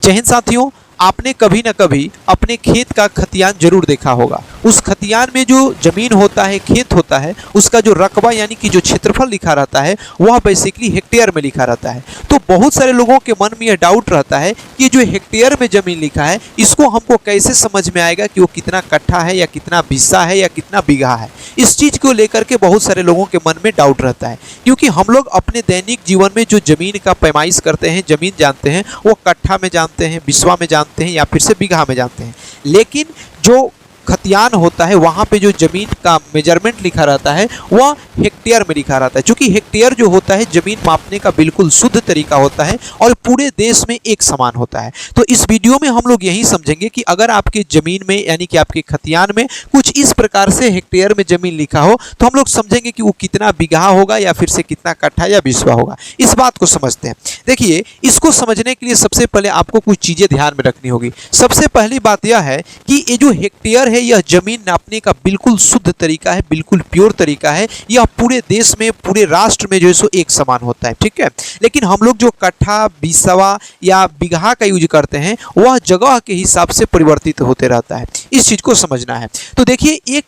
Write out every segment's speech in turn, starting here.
जय हिंद साथियों, आपने कभी न कभी अपने खेत का खतियान जरूर देखा होगा। उस खतियान में जो जमीन होता है, खेत होता है, उसका जो रकबा यानी कि जो क्षेत्रफल लिखा रहता है वह बेसिकली हेक्टेयर में लिखा रहता है। तो बहुत सारे लोगों के मन में यह डाउट रहता है कि जो हेक्टेयर में जमीन लिखा है इसको हमको कैसे समझ में आएगा कि वो कितना कट्ठा है या कितना बिस्सा है या कितना बीघा है। इस चीज़ को लेकर के बहुत सारे लोगों के मन में डाउट रहता है, क्योंकि हम लोग अपने दैनिक जीवन में जो जमीन का पैमाइश करते हैं, जमीन जानते हैं, वो कट्ठा में जानते हैं, बिस्वा में जानते हैं या फिर से बीघा में जानते हैं। लेकिन जो खतियान होता है वहाँ पे जो जमीन का मेजरमेंट लिखा रहता है वह हेक्टेयर में लिखा रहता है, क्योंकि हेक्टेयर जो होता है जमीन मापने का बिल्कुल शुद्ध तरीका होता है और पूरे देश में एक समान होता है। तो इस वीडियो में हम लोग यही समझेंगे कि अगर आपकी ज़मीन में यानी कि आपके खतियान में कुछ इस प्रकार से हेक्टेयर में ज़मीन लिखा हो तो हम लोग समझेंगे कि वो कितना बीघा होगा या फिर से कितना कट्ठा या बिस्वा होगा। इस बात को समझते हैं। देखिए, इसको समझने के लिए सबसे पहले आपको कुछ चीज़ें ध्यान में रखनी होगी। सबसे पहली बात यह है कि ये जो हेक्टेयर है यह जमीन नापने का बिल्कुल शुद्ध तरीका है, बिल्कुल प्योर तरीका है। यह पूरे देश में, पूरे राष्ट्र में जो है सो एक समान होता है, ठीक है। लेकिन हम लोग जो कट्ठा, बिस्वा या बीघा का यूज करते हैं वह जगह के हिसाब से परिवर्तित होते रहता है। इस चीज़ को समझना है। तो देखिए, एक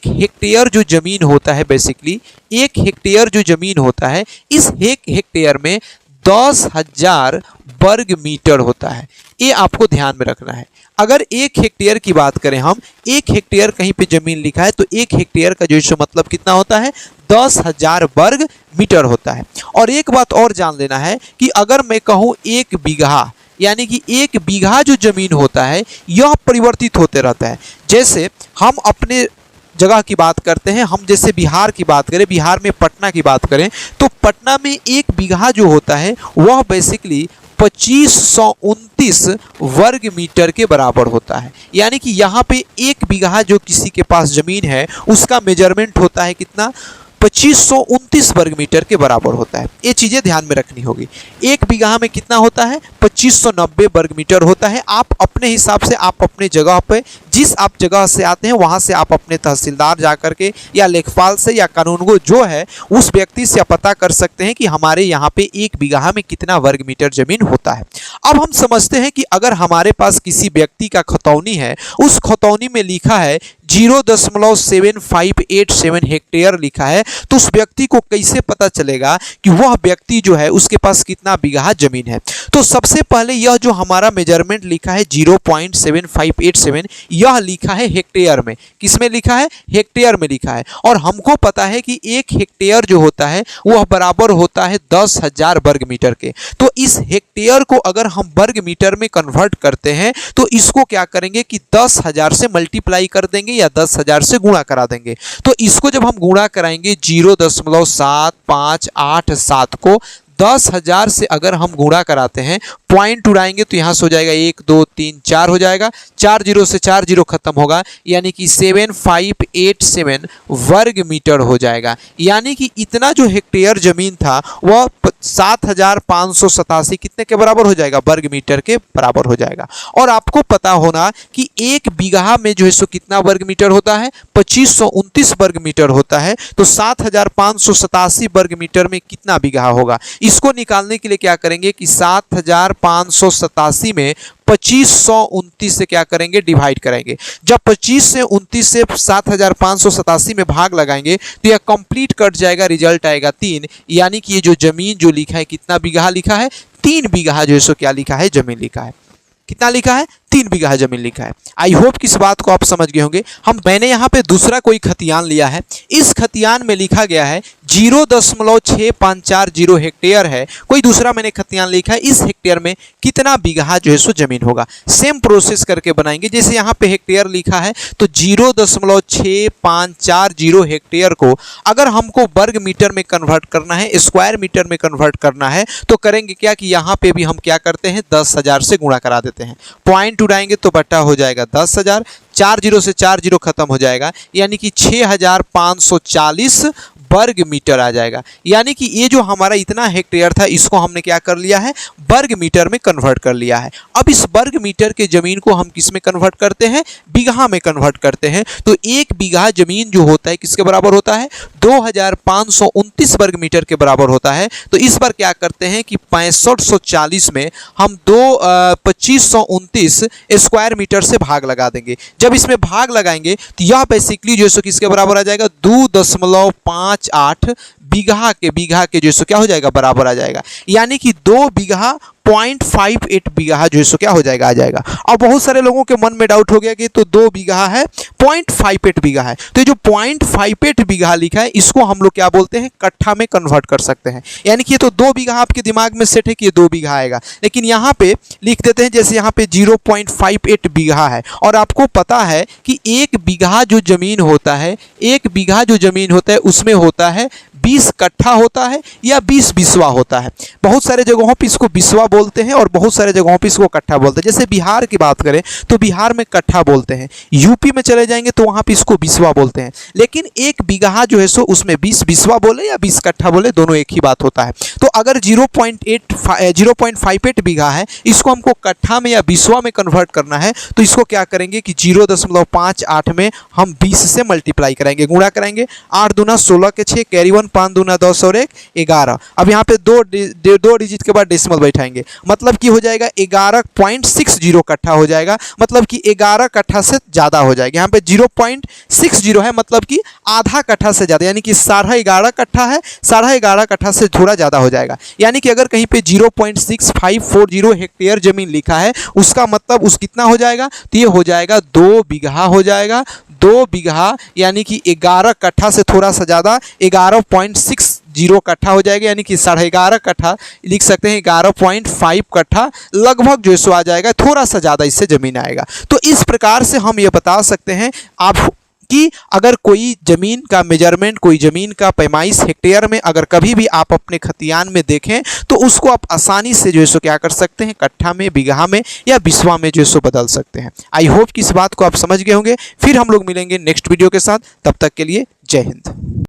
हेक्टेयर जो जमीन होता है, बेसिकली एक हेक्टेयर जो जमीन होता है, इस हेक्टेयर में 10,000 वर्ग मीटर होता है। ये आपको ध्यान में रखना है। अगर एक हेक्टेयर की बात करें हम, एक हेक्टेयर कहीं पे जमीन लिखा है तो एक हेक्टेयर का जो है मतलब कितना होता है, 10,000 वर्ग मीटर होता है। और एक बात और जान लेना है कि अगर मैं कहूँ एक बीघा, यानी कि एक बीघा जो जमीन होता है यह परिवर्तित होते रहता है। जैसे हम अपने जगह की बात करते हैं, हम जैसे बिहार की बात करें, बिहार में पटना की बात करें तो पटना में एक बीघा जो होता है वह बेसिकली 2529 वर्ग मीटर के बराबर होता है। यानी कि यहाँ पे एक बीघा जो किसी के पास ज़मीन है उसका मेजरमेंट होता है कितना, 2529 वर्ग मीटर के बराबर होता है। ये चीज़ें ध्यान में रखनी होगी। एक बीघा में कितना होता है, 2590 वर्ग मीटर होता है। आप अपने हिसाब से, आप अपने जगह पे, जिस आप जगह से आते हैं वहाँ से आप अपने तहसीलदार जा कर के या लेखपाल से या कानूनगो जो है उस व्यक्ति से पता कर सकते हैं कि हमारे यहाँ पे एक बीघा में कितना वर्ग मीटर जमीन होता है। अब हम समझते हैं कि अगर हमारे पास किसी व्यक्ति का खतौनी है, उस खतौनी में लिखा है 0.7587 हेक्टेयर लिखा है, तो उस व्यक्ति को कैसे पता चलेगा कि वह व्यक्ति जो है उसके पास कितना बीघा जमीन है। तो सबसे पहले यह जो हमारा मेजरमेंट लिखा है 0.7587, यह लिखा है हेक्टेयर में। किस में लिखा है, हेक्टेयर में लिखा है। और हमको पता है कि एक हेक्टेयर जो होता है वह बराबर होता है 10,000 वर्ग मीटर के। तो इस हेक्टेयर को अगर हम वर्ग मीटर में कन्वर्ट करते हैं तो इसको क्या करेंगे कि 10,000 से मल्टीप्लाई कर देंगे या 10,000 से गुणा करा देंगे। तो इसको जब हम गुणा कराएंगे 0.7587 को 10,000 से अगर हम गुणा कराते हैं, पॉइंट उड़ाएंगे तो यहाँ से हो जाएगा 1 2 3 4 हो जाएगा, 4 जीरो से 4 जीरो खत्म होगा, यानी कि 7587 वर्ग मीटर हो जाएगा। यानी कि इतना जो हेक्टेयर जमीन था वह 7,587 कितने के बराबर हो जाएगा, वर्ग मीटर के बराबर हो जाएगा। और आपको पता होना कि एक बीघा में जो है सो कितना वर्ग मीटर होता है, 2529 वर्ग मीटर होता है। तो 7,587 वर्ग मीटर में कितना बीघा होगा, इसको निकालने के लिए क्या करेंगे कि 7,587 में 2529 से क्या करेंगे, डिवाइड करेंगे। जब 25 से 29 से 7,587 में भाग लगाएंगे तो यह कंप्लीट कट जाएगा, रिजल्ट आएगा 3। यानी कि ये जो जमीन जो लिखा है कितना बीघा लिखा है, 3 बीघा जो है सो क्या लिखा है, जमीन लिखा है। कितना लिखा है, 3 बीघा जमीन लिखा है। आई होप कि इस बात को आप समझ गए होंगे। मैंने यहाँ पे दूसरा कोई खतियान लिया है, इस खतियान में लिखा गया है 0.6540 हेक्टेयर है। कोई दूसरा मैंने खतियान लिखा है, इस हेक्टेयर में कितना बीघा जो है सो जमीन होगा। सेम प्रोसेस करके बनाएंगे। जैसे यहाँ पे हेक्टेयर लिखा है तो 0.6540 हेक्टेयर को अगर हमको वर्ग मीटर में कन्वर्ट करना है, स्क्वायर मीटर में कन्वर्ट करना है, तो करेंगे क्या कि यहाँ पे भी हम क्या करते हैं, 10,000 से गुणा करा देते हैं। पॉइंट उड़ाएंगे तो बट्टा हो जाएगा 10,000, 4 जीरो से 4 जीरो खत्म हो जाएगा, यानी कि 6,540 वर्ग मीटर आ जाएगा। यानी कि ये जो हमारा इतना हेक्टेयर था इसको हमने क्या कर लिया है, वर्ग मीटर में कन्वर्ट कर लिया है। अब इस वर्ग मीटर के जमीन को हम किस में कन्वर्ट करते हैं, बीघा में कन्वर्ट करते हैं। तो एक बीघा जमीन जो होता है किसके बराबर होता है, 2529 वर्ग मीटर के बराबर होता है। तो इस बार क्या करते हैं कि 6540 में हम 2529 स्क्वायर मीटर से भाग लगा देंगे। जब इसमें भाग लगाएंगे तो यह बेसिकली जो है किसके बराबर आ जाएगा, 2.58 बीघा के जो है क्या हो जाएगा, बराबर आ जाएगा। यानी कि 2 बीघा 0.58 बीघा जो है क्या हो जाएगा, आ जाएगा। अब बहुत सारे लोगों के मन में डाउट हो गया कि तो 2 बीघा है, 0.58 बीघा है। तो ये जो 0.58 बीघा लिखा है इसको हम लोग क्या बोलते हैं, कट्ठा में कन्वर्ट कर सकते हैं। यानी कि ये तो 2 बीघा आपके दिमाग में सेट है कि ये 2 बीघा आएगा, लेकिन यहाँ पे लिख देते हैं जैसे यहाँ पे 0.58 बीघा है। और आपको पता है कि 1 बीघा जो जमीन होता है, 1 बीघा जो जमीन होता है उसमें होता है 20 कट्ठा होता है या 20 बिस्वा होता है। बहुत सारे जगहों पे इसको बिस्वा बोलते हैं और बहुत सारे जगहों पे इसको कट्ठा बोलते हैं। जैसे बिहार की बात करें तो बिहार में कट्ठा बोलते हैं, यूपी में चले जाएंगे तो वहाँ पे इसको बिस्वा बोलते हैं। लेकिन 1 बीघा जो है सो उसमें 20 बिस्वा बोले या 20 कट्ठा बोले, दोनों एक ही बात होता है। तो अगर 0.58 बीघा है, इसको हमको कट्ठा में या बिस्वा में कन्वर्ट करना है तो इसको क्या करेंगे कि 0.58 में हम 20 से मल्टीप्लाई कराएंगे, गुणा कराएंगे। 8 दूना 16 के 6, कैरी 1, 5 दूना 10 और 1 11। अब यहाँ पे दो डिजिट के बाद डेसिमल बैठाएंगे, मतलब कि हो जाएगा 11.60 कट्ठा हो जाएगा, मतलब कि 11 कट्ठा से ज़्यादा हो जाएगा। यहाँ पे 0.60 है, मतलब कि आधा कट्ठा से ज़्यादा, यानी कि 11.5 कट्ठा है, 11.5 कट्ठा से थोड़ा ज़्यादा हो जाएगा। यानी कि अगर कहीं पे 0.6540 हेक्टेयर जमीन लिखा है, उसका मतलब उस कितना हो जाएगा, तो ये हो जाएगा 2 बीघा हो जाएगा। 2 बीघा यानी कि 11 कट्ठा से थोड़ा सा ज़्यादा 11.60 कट्ठा हो जाएगा। यानी कि 11.5 कट्ठा लिख सकते हैं, 11.5 कट्ठा लगभग जो सो आ जाएगा, थोड़ा सा ज़्यादा इससे ज़मीन आएगा। तो इस प्रकार से हम ये बता सकते हैं आप कि अगर कोई ज़मीन का मेजरमेंट, कोई ज़मीन का पैमाइश हेक्टेयर में अगर कभी भी आप अपने खतियान में देखें तो उसको आप आसानी से जो है सो क्या कर सकते हैं, कट्ठा में, बीघा में या बिस्वा में जो है सो बदल सकते हैं। आई होप कि इस बात को आप समझ गए होंगे। फिर हम लोग मिलेंगे नेक्स्ट वीडियो के साथ, तब तक के लिए जय हिंद।